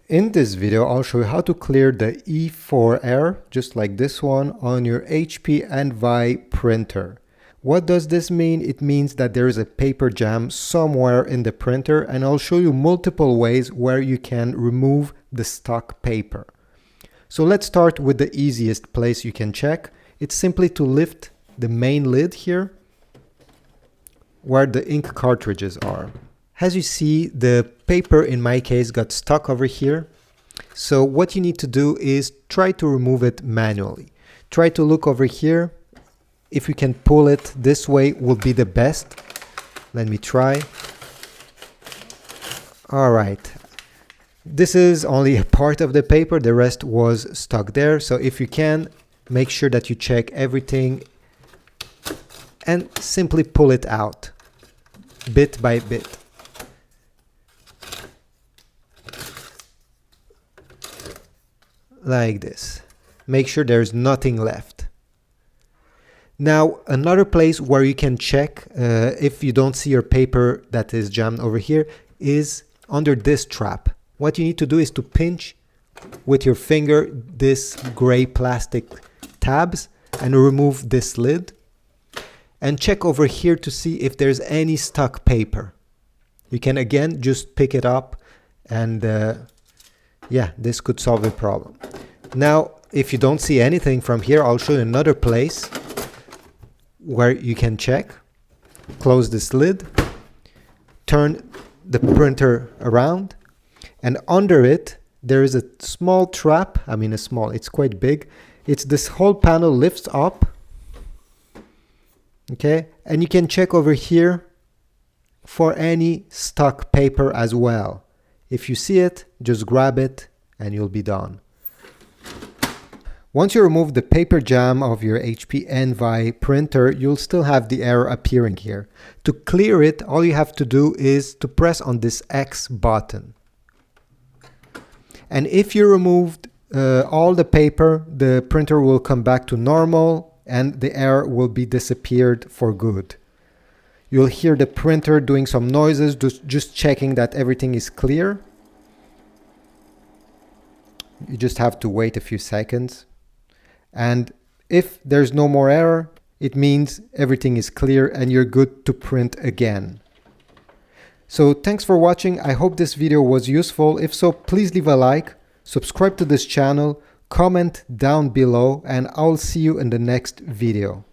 In this video, I'll show you how to clear the E4 error, just like this one, on your HP Envy printer. What does this mean? It means that there is a paper jam somewhere in the printer, and I'll show you multiple ways where you can remove the stock paper. So let's start with the easiest place you can check. It's simply to lift the main lid here, where the ink cartridges are. As you see, the paper in my case got stuck over here. So what you need to do is try to remove it manually. Try to look over here. If you can pull it this way will be the best. Let me try. All right. This is only a part of the paper. The rest was stuck there. So if you can, make sure that you check everything and simply pull it out bit by bit. Like this. Make sure there's nothing left. Now, another place where you can check if you don't see your paper that is jammed over here is under this trap. What you need to do is to pinch with your finger this gray plastic tabs and remove this lid. And check over here to see if there's any stuck paper. You can again just pick it up and yeah, this could solve the problem. Now, if you don't see anything from here, I'll show you another place where you can check. Close this lid, turn the printer around, and under it, there is a small trap. I mean, it's quite big. It's this whole panel lifts up. Okay, and you can check over here for any stuck paper as well. If you see it, just grab it and you'll be done. Once you remove the paper jam of your HP Envy printer, you'll still have the error appearing here. To clear it, all you have to do is to press on this X button. And if you removed all the paper, the printer will come back to normal and the error will be disappeared for good. You'll hear the printer doing some noises, just checking that everything is clear. You just have to wait a few seconds. And if there's no more error, it means everything is clear and you're good to print again. So thanks for watching. I hope this video was useful. If so, please leave a like, subscribe to this channel, comment down below, and I'll see you in the next video.